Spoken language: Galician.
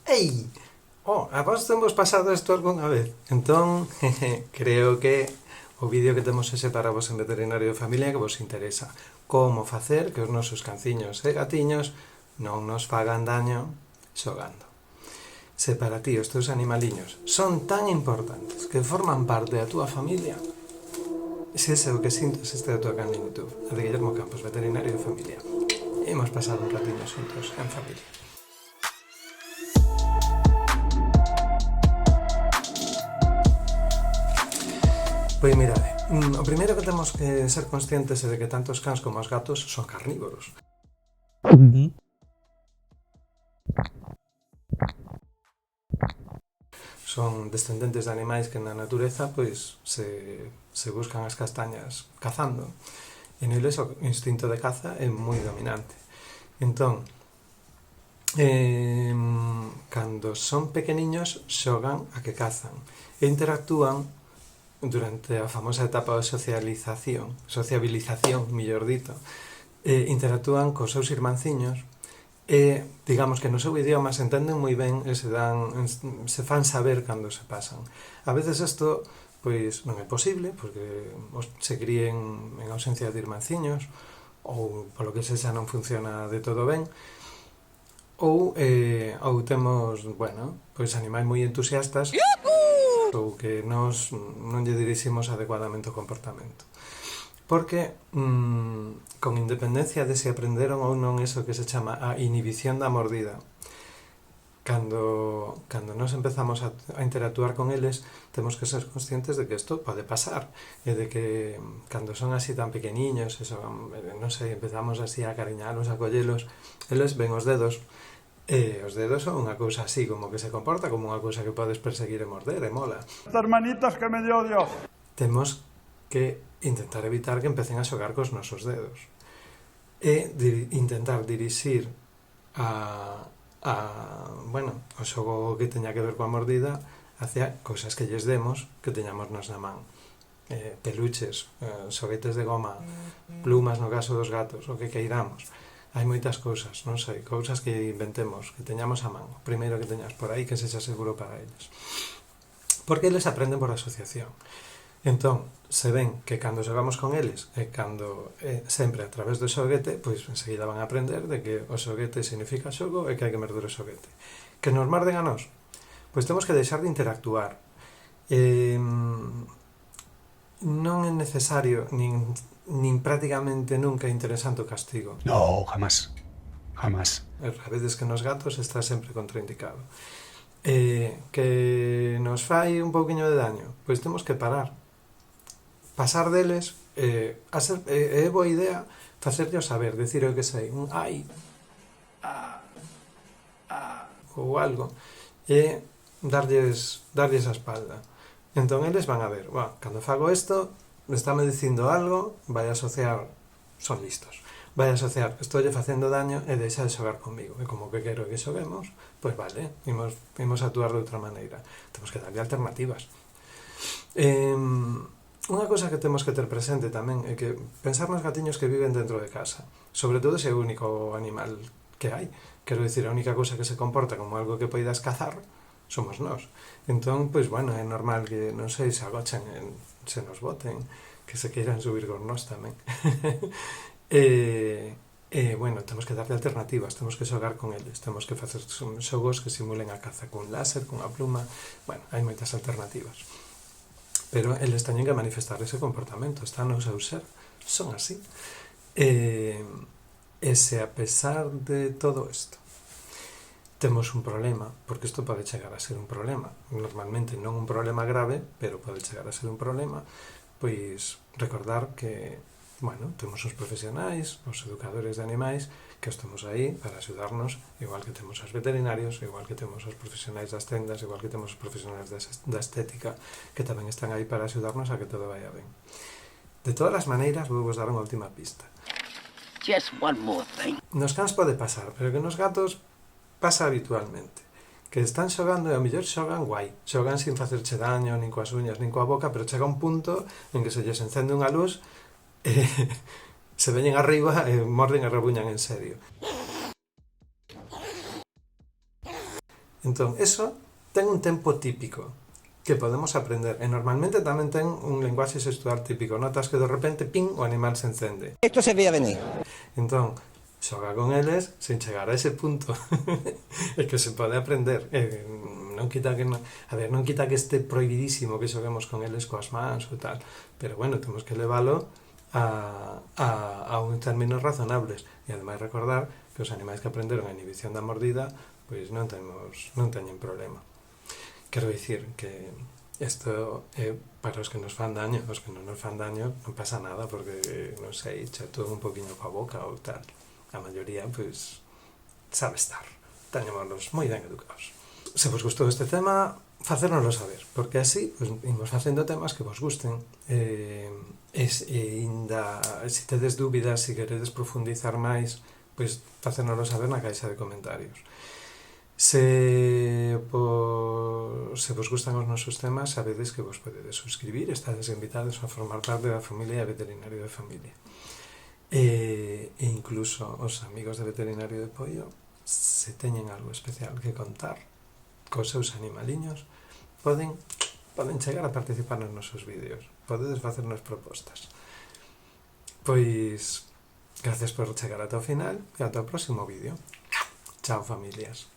Ei! A vos temos pasado isto algunha vez? Entón, creo que o vídeo que temos ese para vos en Veterinario de Familia que vos interesa. Como facer que os nosos canciños e gatiños non nos fagan daño xogando. Se para ti os teus animaliños son tan importantes que forman parte da túa familia, se ese é o que sinto, se este é o teu canal de YouTube, a de Guillermo Campos, Veterinario de Familia. Hemos pasado un ratiño xuntos en familia. Pois mirade, o primeiro que temos que ser conscientes é de que tanto os cans como os gatos son carnívoros. Son descendentes de animais que na natureza pois se buscan as castañas cazando. E neles o instinto de caza é moi dominante. Entón, cando son pequeniños xogan a que cazan e interactúan durante a famosa etapa de sociabilización, mellor dito, interactúan cos seus irmanciños e, digamos que no seu idioma se entenden moi ben e se fan saber cando se pasan. A veces isto pois non é posible, porque se críen en ausencia de irmanciños, ou polo que sexa non funciona de todo ben, ou temos, pois animais moi entusiastas ou que nos non lle diriximos adecuadamente o comportamento. Porque, con independencia de se aprenderon ou non eso que se chama a inhibición da mordida, cando nos empezamos a interactuar con eles, temos que ser conscientes de que isto pode pasar, e de que cando son así tan pequeniños, non sei, empezamos así a cariñalos, a collelos, eles ven os dedos, e os dedos son unha cousa así, como que se comporta como unha cousa que podes perseguir e morder, e mola. Hermanitas que me dio Dios. Temos que intentar evitar que empecen a xogar cos nosos dedos. E intentar dirixir o xogo que teña que ver coa mordida hacia cousas que lles demos que teñamos nos na man. Peluches, xoguetes de goma, plumas no caso dos gatos, o que queiramos. Hai moitas cousas, non sei, cousas que inventemos, que teñamos a man, o primeiro que teñas por aí que sexa seguro para eles. Porque eles aprenden por asociación. Entón, se ven que cando xogamos con eles e cando sempre a través do xoguete, pois enseguida van a aprender de que o xoguete significa xogo e que hai que morder o xoguete. Que nos morden a nós? Pois temos que deixar de interactuar. Non é necesario nin prácticamente nunca interesante o castigo. No, jamás. Jamás. A veces que nos gatos está sempre contraindicado. Que nos fai un pouquiño de daño, pois temos que parar. Pasar deles, é boa idea facerlle saber, decir o que sei, un ai, ou algo, e darlles a espalda. Entón eles van a ver, cando fago isto, estáme dicindo algo, vai asociar, son listos, vai asociar, estou lle facendo daño e deixa de xogar comigo, e como que quero que xoguemos, pois vale, imos actuar de outra maneira. Temos que darlle alternativas. Unha cosa que temos que ter presente tamén é que pensar nos gatiños que viven dentro de casa, sobre todo se é o único animal que hai, quero dicir, a única cousa que se comporta como algo que poidas cazar somos nós. Entón, pois, é normal que, non sei, se agochen se nos boten, que se queiran subir con nós tamén. Temos que darle alternativas, temos que xogar con eles, temos que facer xogos que simulen a caza cun láser, cunha pluma, hai moitas alternativas. Pero eles teñen que manifestar ese comportamento, está no seu ser, son así. E se a pesar de todo isto temos un problema, porque isto pode chegar a ser un problema, normalmente non un problema grave, pero pode chegar a ser un problema, pois recordar que, temos os profesionais, os educadores de animais, que estamos aí para axudarnos, igual que temos os veterinarios, igual que temos os profesionais das tendas, igual que temos os profesionais da estética, que tamén están aí para axudarnos a que todo vaya ben. De todas as maneiras, vou vos dar unha última pista. Just one more thing. Nos cans pode pasar, pero que nos gatos pasa habitualmente, que están xogando e ao mellor xogan guai, xogan sin facerche daño, nin coas uñas, nin coa boca, pero chega un punto en que se lles encende unha luz e se veñen arriba e morden e rebuñan en serio. Entón, eso ten un tempo típico que podemos aprender, e normalmente tamén ten un lenguaxe sexual típico. Notas que de repente, ping, o animal se encende. Esto se veía venir. Entón, xoga con eles sen chegar a ese punto. É que se pode aprender. Non quita que non, a ver, non quita que este prohibidísimo que xoguemos con eles coas mans ou tal, pero bueno, temos que leválo a uns términos razonables, e ademais recordar que os animais que aprenderon a inhibición da mordida pois non teñen problema. Quero dicir que isto é para os que nos fan daño, os que non nos fan daño non pasa nada, porque, non sei, chatúan un poquinho coa boca ou tal. A maioría, pois, sabe estar. Teñémonos moi ben educados. Se vos gustou este tema, facérnoslo saber, porque así pues, imos facendo temas que vos gusten. Ainda, se tedes dúbidas, se queredes profundizar máis, pois facérnoslo saber na caixa de comentarios. Se vos gustan os nosos temas, sabedes que vos podedes suscribir, estades invitados a formar parte da familia de Veterinario de Familia. E incluso os amigos de Veterinario de Pollo, se teñen algo especial que contar cos seus animaliños, poden chegar a participar nos nosos vídeos, podedes facernos propostas. Pois, gracias por chegar ata o final e ata o próximo vídeo. Chao, familias.